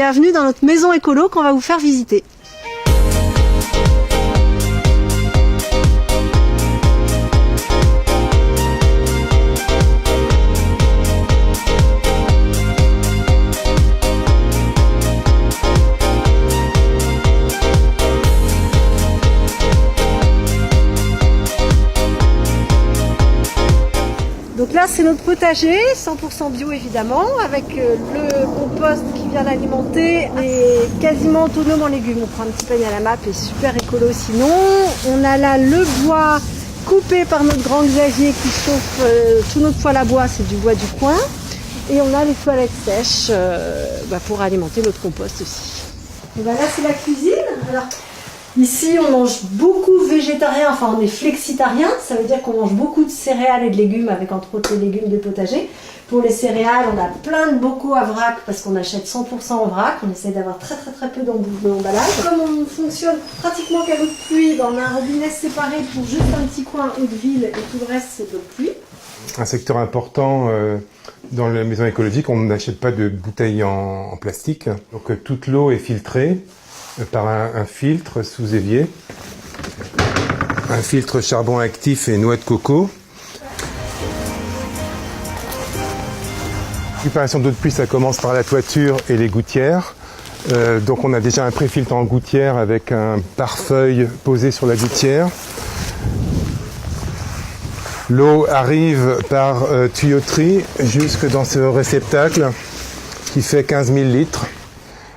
Bienvenue dans notre maison écolo qu'on va vous faire visiter. Donc là, c'est notre potager, 100% bio évidemment, avec le compost qui vient l'alimenter et quasiment autonome en légumes. On prend un petit panier à la map et super écolo sinon. On a là le bois coupé par notre grand Xavier qui chauffe tout notre poêle à bois, c'est du bois du coin. Et on a les toilettes sèches pour alimenter notre compost aussi. Et là, c'est la cuisine. Alors, ici, on mange beaucoup végétarien, enfin on est flexitarien, ça veut dire qu'on mange beaucoup de céréales et de légumes, avec entre autres les légumes de potager. Pour les céréales, on a plein de bocaux à vrac parce qu'on achète 100% en vrac, on essaie d'avoir très peu d'emballage. Comme on fonctionne pratiquement qu'à l'eau de pluie, on a un robinet séparé pour juste un petit coin eau de ville et tout le reste c'est de l'eau de pluie. Un secteur important dans la maison écologique, on n'achète pas de bouteilles en plastique, donc toute l'eau est filtrée par un filtre sous évier, un filtre charbon actif et noix de coco. La préparation d'eau de pluie, ça commence par la toiture et les gouttières. Donc on a déjà un pré-filtre en gouttière avec un pare-feuille posé sur la gouttière. L'eau arrive par tuyauterie jusque dans ce réceptacle qui fait 15 000 litres.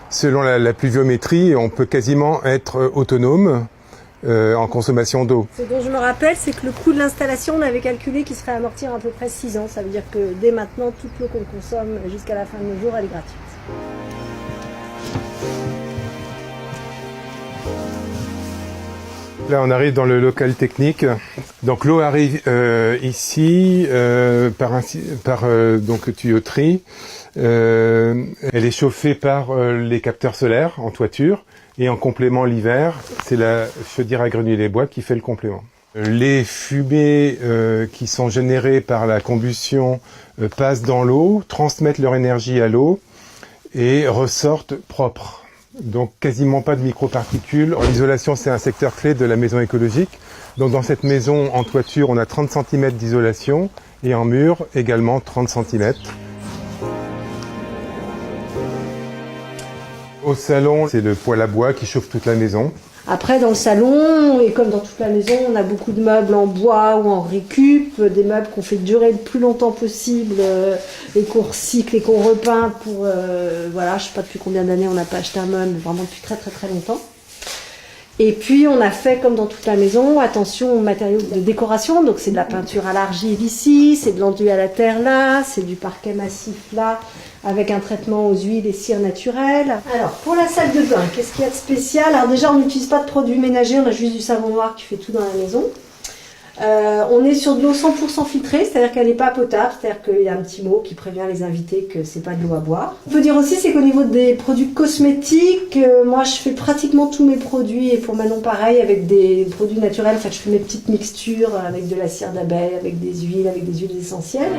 Selon la pluviométrie, on peut quasiment être autonome en consommation d'eau. Ce dont je me rappelle, c'est que le coût de l'installation, on avait calculé qu'il serait amorti à peu près 6 ans. Ça veut dire que dès maintenant, toute l'eau qu'on consomme jusqu'à la fin de nos jours, elle est gratuite. Là, on arrive dans le local technique. Donc l'eau arrive ici par donc tuyauterie. Elle est chauffée par les capteurs solaires en toiture et en complément l'hiver, c'est la chaudière à granulés bois qui fait le complément. Les fumées qui sont générées par la combustion passent dans l'eau, transmettent leur énergie à l'eau et ressortent propres. Donc quasiment pas de microparticules. L'isolation, c'est un secteur clé de la maison écologique. Donc dans cette maison en toiture, on a 30 cm d'isolation et en mur également 30 cm. Au salon, c'est le poêle à bois qui chauffe toute la maison. Après, dans le salon, et comme dans toute la maison, on a beaucoup de meubles en bois ou en récup, des meubles qu'on fait durer le plus longtemps possible et qu'on recycle et qu'on repeint pour, voilà, je sais pas depuis combien d'années on n'a pas acheté un meuble, mais vraiment depuis très longtemps. Et puis on a fait comme dans toute la maison, attention aux matériaux de décoration, donc c'est de la peinture à l'argile ici, c'est de l'enduit à la terre là, c'est du parquet massif là, avec un traitement aux huiles et cires naturelles. Alors pour la salle de bain, qu'est-ce qu'il y a de spécial? Alors déjà on n'utilise pas de produits ménagers, on a juste du savon noir qui fait tout dans la maison. On est sur de l'eau 100% filtrée, c'est-à-dire qu'elle n'est pas potable, c'est-à-dire qu'il y a un petit mot qui prévient les invités que c'est pas de l'eau à boire. On peut dire aussi c'est qu'au niveau des produits cosmétiques, moi je fais pratiquement tous mes produits et pour Manon pareil avec des produits naturels, en fait je fais mes petites mixtures avec de la cire d'abeille, avec des huiles essentielles.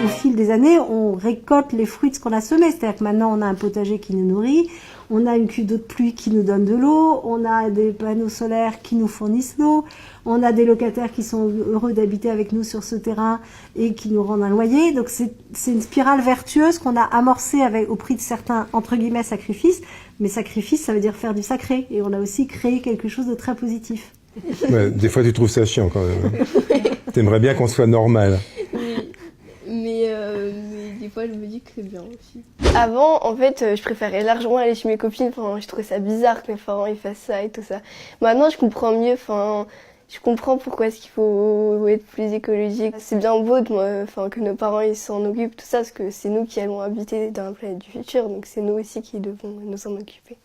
Au fil des années, on récolte les fruits de ce qu'on a semé. C'est-à-dire que maintenant, on a un potager qui nous nourrit, on a une cuve d'eau de pluie qui nous donne de l'eau, on a des panneaux solaires qui nous fournissent l'eau, on a des locataires qui sont heureux d'habiter avec nous sur ce terrain et qui nous rendent un loyer. Donc c'est une spirale vertueuse qu'on a amorcée au prix de certains, entre guillemets, sacrifices. Mais sacrifice, ça veut dire faire du sacré. Et on a aussi créé quelque chose de très positif. Ouais, des fois, tu trouves ça chiant quand même. T'aimerais bien qu'on soit normal. Mais des fois, je me dis que c'est bien aussi. Avant, en fait, je préférais largement aller chez mes copines. Enfin, je trouvais ça bizarre que mes parents ils fassent ça et tout ça. Maintenant, je comprends mieux. Enfin, je comprends pourquoi est-ce qu'il faut être plus écologique. C'est bien beau que nos parents ils s'en occupent, tout ça, parce que c'est nous qui allons habiter dans la planète du futur. Donc, c'est nous aussi qui devons nous en occuper.